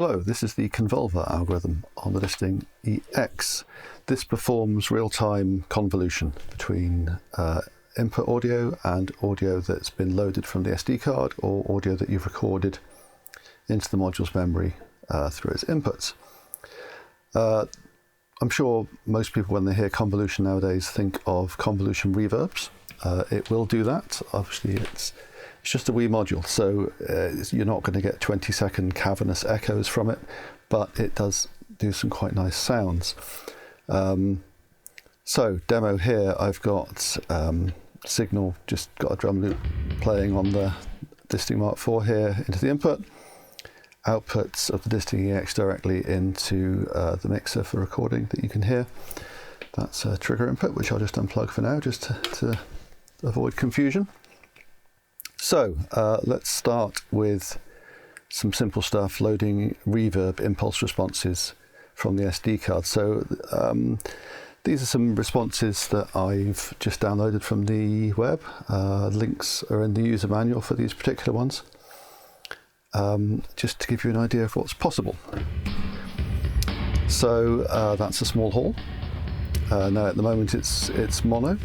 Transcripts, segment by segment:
Hello, this is the Convolver algorithm on the disting EX. This performs real-time convolution between input audio and audio that's been loaded from the SD card or audio that you've recorded into the module's memory through its inputs. I'm sure most people, when they hear convolution nowadays, think of convolution reverbs. It will do that. Obviously, it's just a wee module, so you're not going to get 20-second cavernous echoes from it, but it does do some quite nice sounds. So, demo here, I've got signal, just got a drum loop playing on the disting Mark IV here into the input, outputs of the disting EX directly into the mixer for recording that you can hear. That's a trigger input, which I'll just unplug for now, just to avoid confusion. So let's start with some simple stuff, loading reverb impulse responses from the SD card. So these are some responses that I've just downloaded from the web. Links are in the user manual for these particular ones, just to give you an idea of what's possible. So that's a small hall. Now at the moment it's mono.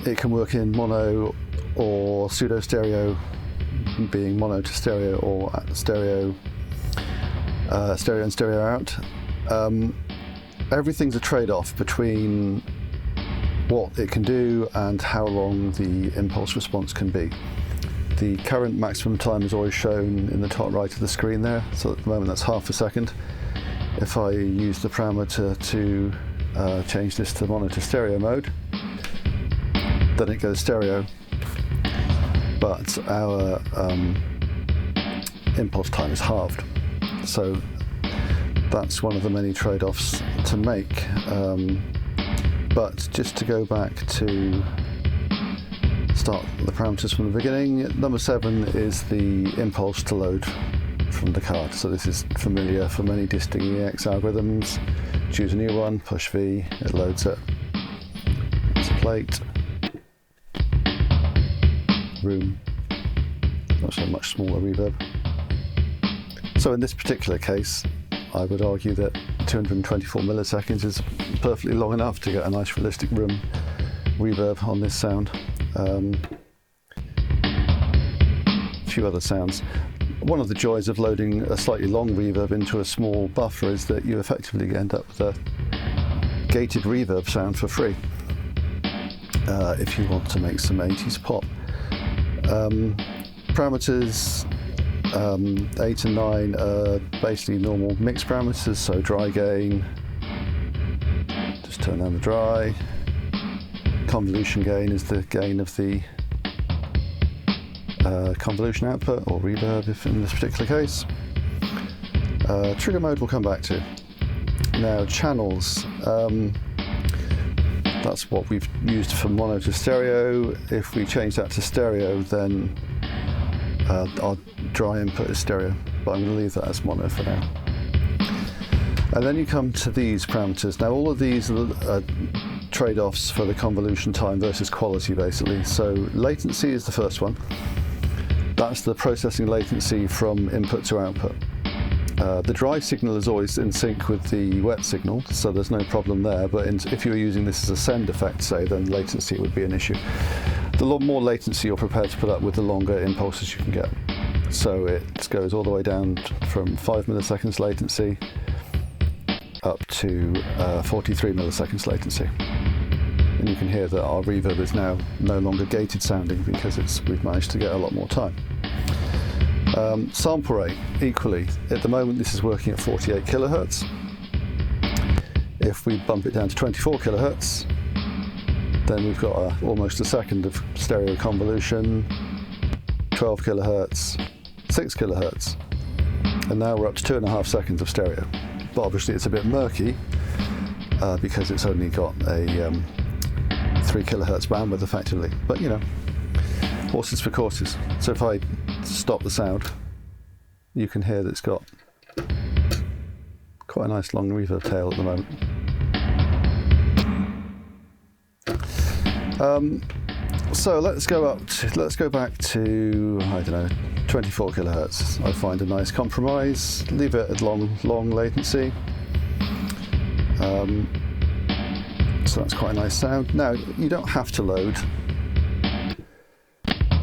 It can work in mono or pseudo stereo, being mono to stereo or stereo and stereo out. Everything's a trade-off between what it can do and how long the impulse response can be. The current maximum time is always shown in the top right of the screen there, so at the moment that's half a second. If I use the parameter to change this to mono to stereo mode, then it goes stereo, but our impulse time is halved. So that's one of the many trade-offs to make. But just to go back to start the parameters from the beginning, number 7 is the impulse to load from the card. So this is familiar for many disting EX algorithms. Choose a new one, push V, it loads it. It's a plate. Room, also a much smaller reverb. So in this particular case, I would argue that 224 milliseconds is perfectly long enough to get a nice realistic room reverb on this sound. A few other sounds. One of the joys of loading a slightly long reverb into a small buffer is that you effectively end up with a gated reverb sound for free, if you want to make some 80s pop. Parameters 8 and 9 are basically normal mix parameters, so dry gain, just turn down the dry. Convolution gain is the gain of the convolution output, or reverb if in this particular case. Trigger mode we'll come back to. Now channels, that's what we've used for mono to stereo. If we change that to stereo, then our dry input is stereo, but I'm going to leave that as mono for now. And then you come to these parameters. Now all of these are trade-offs for the convolution time versus quality, basically. So latency is the first one. That's the processing latency from input to output. The dry signal is always in sync with the wet signal, so there's no problem there, but if you're using this as a send effect, say, then latency would be an issue. The more latency you're prepared to put up with, the longer impulses you can get. So it goes all the way down from 5 milliseconds latency up to 43 milliseconds latency. And you can hear that our reverb is now no longer gated sounding because we've managed to get a lot more time. Sample rate, equally. At the moment this is working at 48 kilohertz. If we bump it down to 24 kilohertz, then we've got almost a second of stereo convolution, 12 kilohertz, 6 kilohertz, and now we're up to 2.5 seconds of stereo. But obviously it's a bit murky because it's only got a 3 kilohertz bandwidth effectively, but you know, horses for courses. So if I stop the sound, you can hear that it's got quite a nice long reverb tail at the moment. So let's go back to, I don't know, 24 kilohertz. I find a nice compromise, leave it at long latency. So that's quite a nice sound. Now, you don't have to load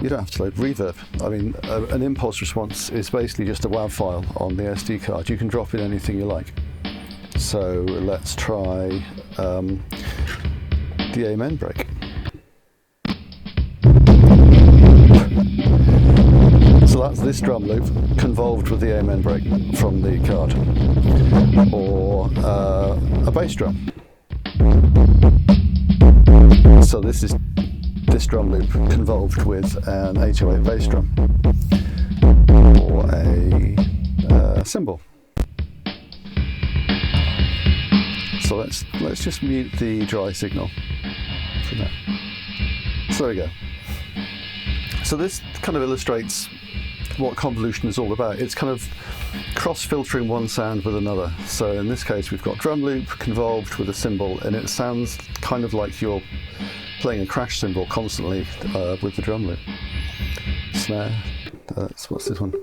reverb. I mean, an impulse response is basically just a WAV file on the SD card. You can drop in anything you like. So let's try the amen break. So that's this drum loop convolved with the amen break from the card, or a bass drum. So this is this drum loop convolved with an 808 bass drum, or a cymbal. So let's just mute the dry signal for that. So there we go. So this kind of illustrates what convolution is all about. It's kind of cross-filtering one sound with another. So in this case, we've got drum loop convolved with a cymbal, and it sounds kind of like you're playing a crash cymbal constantly with the drum loop. Snare. What's this one?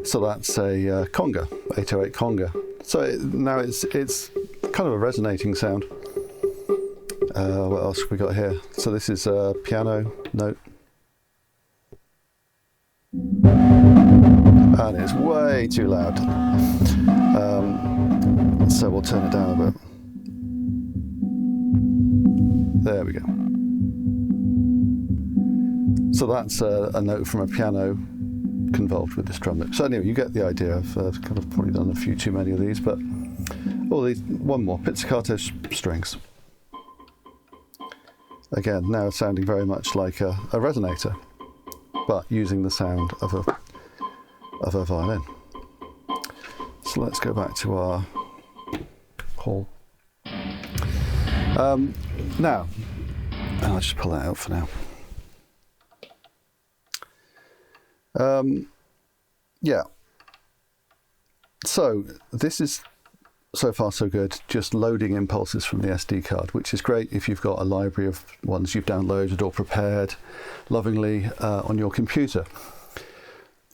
So that's a conga, 808 conga. So now it's kind of a resonating sound. What else have we got here? So this is a piano note. And it's way too loud. So we'll turn it down a bit. There we go. So that's a note from a piano convolved with this drum loop. So anyway, you get the idea. I've kind of probably done a few too many of these, but one more, pizzicato strings. Again, now sounding very much like a resonator, but using the sound of a violin. So let's go back to our hall. Now, I'll just pull that out for now. Yeah. So this is so far so good, just loading impulses from the SD card, which is great if you've got a library of ones you've downloaded or prepared lovingly on your computer.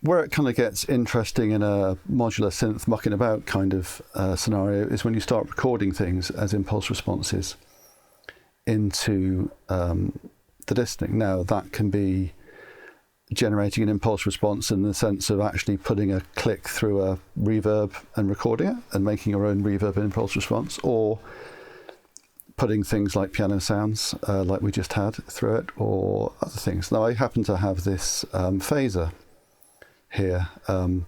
Where it kind of gets interesting in a modular synth mucking about kind of scenario is when you start recording things as impulse responses into the disting. Now that can be generating an impulse response in the sense of actually putting a click through a reverb and recording it and making your own reverb impulse response, or putting things like piano sounds like we just had through it, or other things. Now I happen to have this phaser here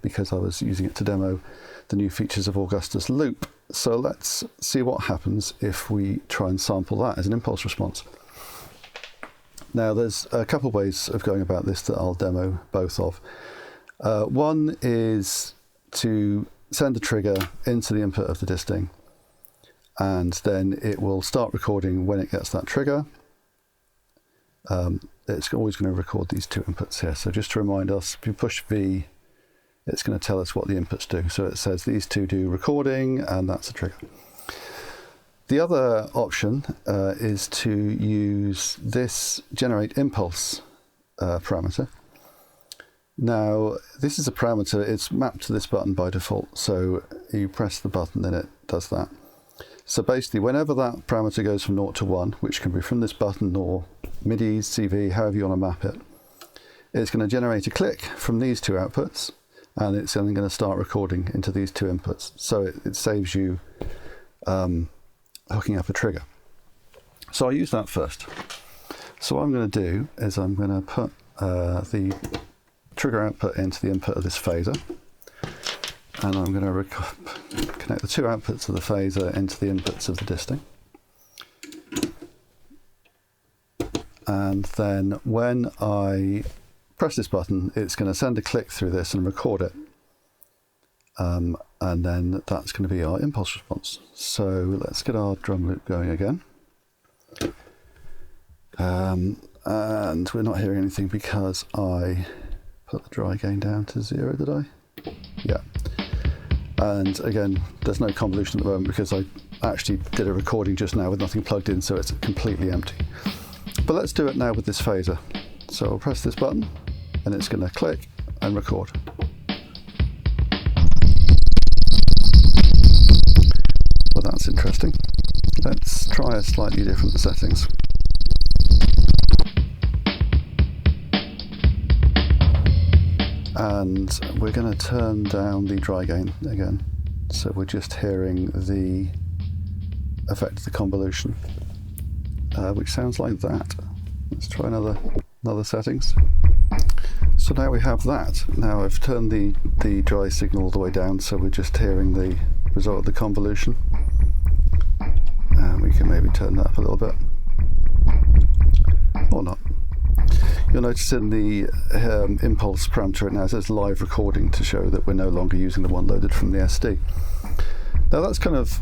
because I was using it to demo the new features of Augustus Loop. So let's see what happens if we try and sample that as an impulse response. Now there's a couple of ways of going about this that I'll demo both of. One is to send a trigger into the input of the disting, and then it will start recording when it gets that trigger. It's always going to record these two inputs here. So just to remind us, if you push V, it's going to tell us what the inputs do. So it says these two do recording, and that's a trigger. The other option is to use this generate impulse parameter. Now, this is a parameter, it's mapped to this button by default. So you press the button, then it does that. So basically, whenever that parameter goes from 0 to 1, which can be from this button or MIDI, CV, however you want to map it, it's going to generate a click from these two outputs, and it's then going to start recording into these two inputs. So it saves you hooking up a trigger. So I use that first. So what I'm going to do is I'm going to put the trigger output into the input of this phaser, and I'm going to connect the two outputs of the phaser into the inputs of the disting. And then when I press this button, it's going to send a click through this and record it. And then that's going to be our impulse response. So let's get our drum loop going again. And we're not hearing anything because I put the dry gain down to 0, did I? Yeah. And again, there's no convolution at the moment because I actually did a recording just now with nothing plugged in, so it's completely empty. But let's do it now with this phaser. So I'll press this button, and it's going to click and record. Well, that's interesting. Let's try a slightly different settings. And we're going to turn down the dry gain again. So we're just hearing the effect of the convolution, which sounds like that. Let's try another settings. So now we have that. Now I've turned the dry signal all the way down, so we're just hearing the result of the convolution. And we can maybe turn that up a little bit, or not. You'll notice in the impulse parameter it now says live recording to show that we're no longer using the one loaded from the SD. Now that's kind of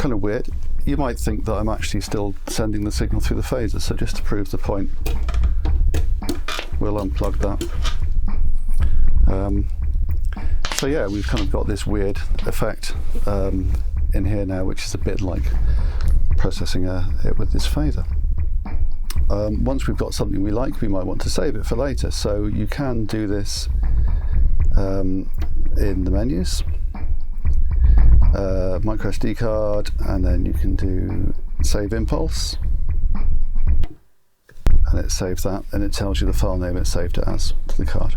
weird. You might think that I'm actually still sending the signal through the phaser, so just to prove the point, we'll unplug that. So yeah, we've kind of got this weird effect in here now, which is a bit like processing it with this phaser. Once we've got something we like, we might want to save it for later. So you can do this in the menus, micro SD card, and then you can do save impulse, and it saves that, and it tells you the file name it saved it as to the card.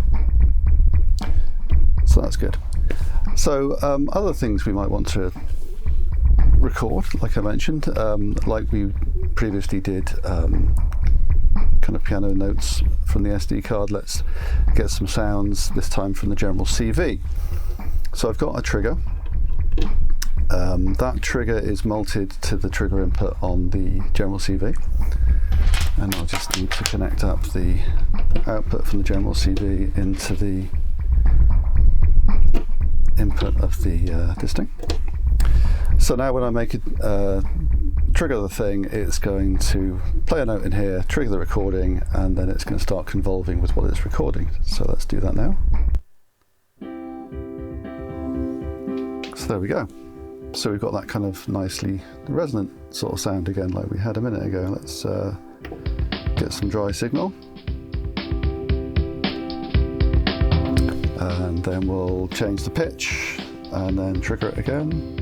So that's good. So other things we might want to record, like I mentioned, like we previously did, kind of piano notes from the SD card. Let's get some sounds, this time from the general CV. So I've got a trigger. That trigger is multed to the trigger input on the general CV, and I'll just need to connect up the output from the general CV into the input of the disting. So now when I make a trigger the thing, it's going to play a note in here, trigger the recording, and then it's going to start convolving with what it's recording. So let's do that now. So there we go. So we've got that kind of nicely resonant sort of sound again, like we had a minute ago. Let's get some dry signal. And then we'll change the pitch and then trigger it again.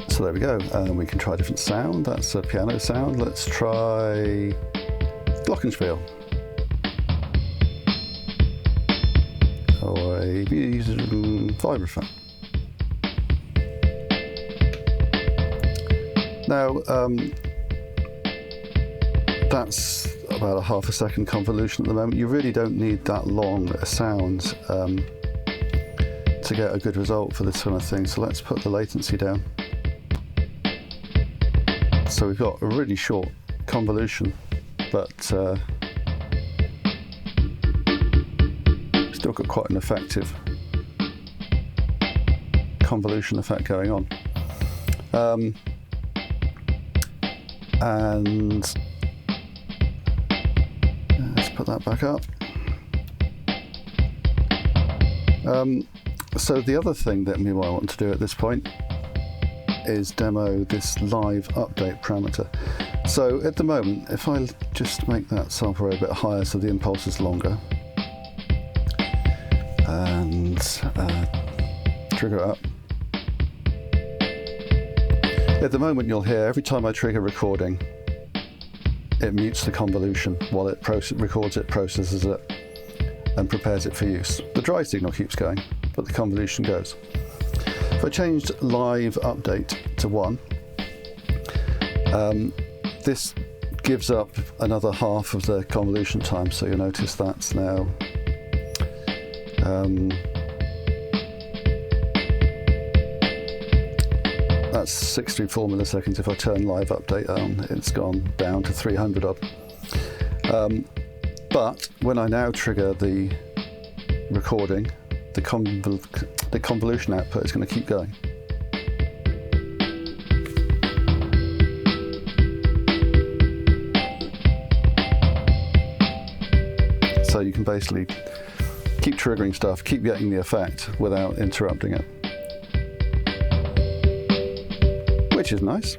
So there we go, and we can try a different sound. That's a piano sound. Let's try glockenspiel, or a vibraphone. Now that's about a half a second convolution at the moment. You really don't need that long a sound to get a good result for this kind of thing. So let's put the latency down. So we've got a really short convolution, but still got quite an effective convolution effect going on. And let's put that back up. So the other thing that we might want to do at this point is demo this live update parameter. So at the moment, if I just make that sample rate a bit higher so the impulse is longer, and trigger it up. At the moment you'll hear every time I trigger recording, it mutes the convolution while it records it, processes it, and prepares it for use. The dry signal keeps going, but the convolution goes. If I changed live update to 1, this gives up another half of the convolution time, so you'll notice that's now that's 64 milliseconds. If I turn live update on, it's gone down to 300 odd. But when I now trigger the recording, the convolution output is going to keep going. So you can basically keep triggering stuff, keep getting the effect without interrupting it, which is nice.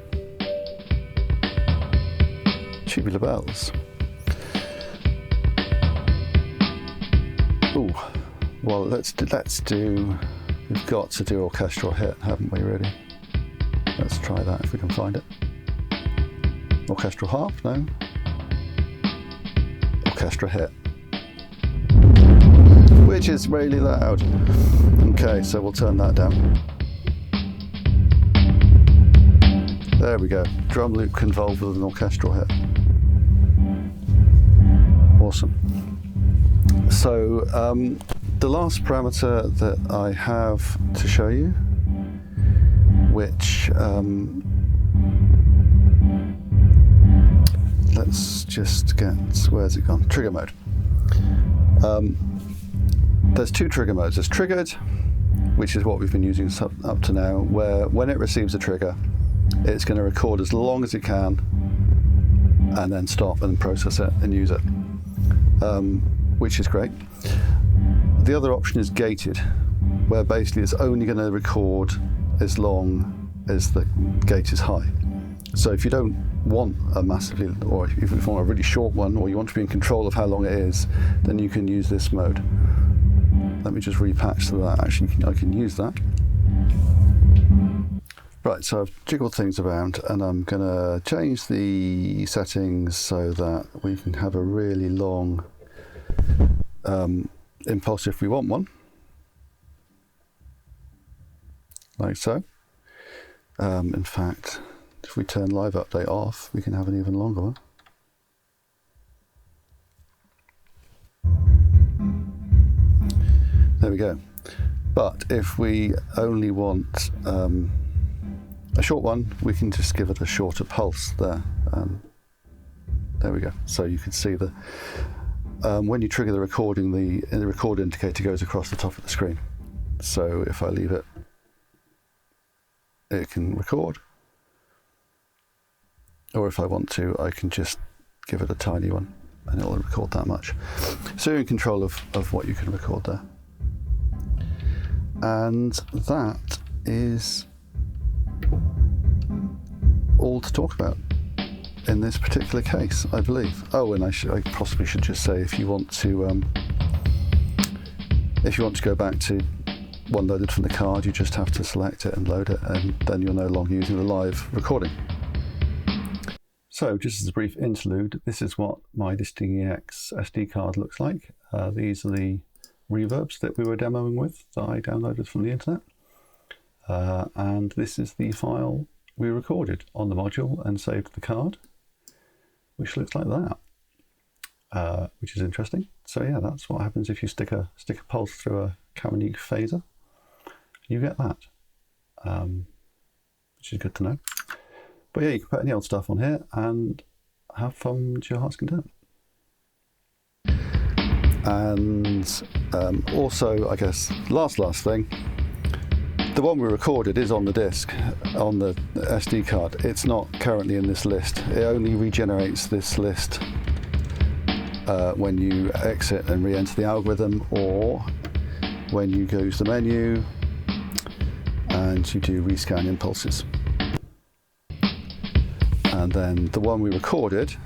Tubular bells. Ooh, well, let's do. We've got to do orchestral hit, haven't we? Really? Let's try that if we can find it. Orchestral harp, no. Orchestra hit, which is really loud. Okay, so we'll turn that down. There we go. Drum loop Convolver with an orchestral hit. Awesome. So the last parameter that I have to show you, which let's just get, where's it gone? Trigger mode. There's two trigger modes. There's triggered, which is what we've been using up to now, where when it receives a trigger, it's going to record as long as it can and then stop and process it and use it, which is great. The other option is gated, where basically it's only going to record as long as the gate is high. So if you don't want a massively, or if you want a really short one, or you want to be in control of how long it is, then you can use this mode. Let me just repatch so that actually I can use that. Right, so I've jiggled things around and I'm going to change the settings so that we can have a really long impulse if we want one, like so. In fact, if we turn live update off, we can have an even longer one. There we go. But if we only want a short one, we can just give it a shorter pulse there. There we go. So you can see the when you trigger the recording, the record indicator goes across the top of the screen. So if I leave it, it can record. Or if I want to, I can just give it a tiny one and it'll record that much. So you're in control of what you can record there. And that is all to talk about in this particular case, I believe. Oh, and I possibly should just say, if you want to go back to one loaded from the card, you just have to select it and load it, and then you're no longer using the live recording. So, just as a brief interlude, this is what my Disting EX SD card looks like. These are the reverbs that we were demoing with that I downloaded from the internet. And this is the file we recorded on the module and saved the card, which looks like that, which is interesting. So yeah, that's what happens if you stick a pulse through a Kamenique phaser. You get that, which is good to know. But yeah, you can put any old stuff on here and have fun to your heart's content. And also, I guess, last thing, the one we recorded is on the disk, on the SD card. It's not currently in this list. It only regenerates this list when you exit and re-enter the algorithm, or when you go to the menu and you do rescan impulses. And then the one we recorded,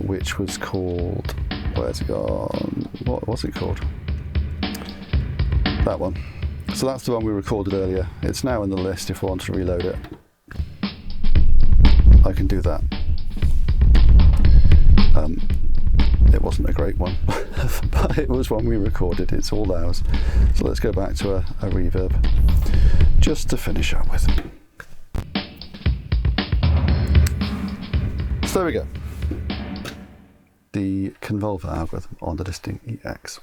which was called, where's it gone? What was it called? That one. So that's the one we recorded earlier. It's now in the list. If I want to reload it, I can do that. It wasn't a great one, but it was one we recorded. It's all ours. So let's go back to a reverb just to finish up with. So there we go. The Convolver algorithm on the Disting EX.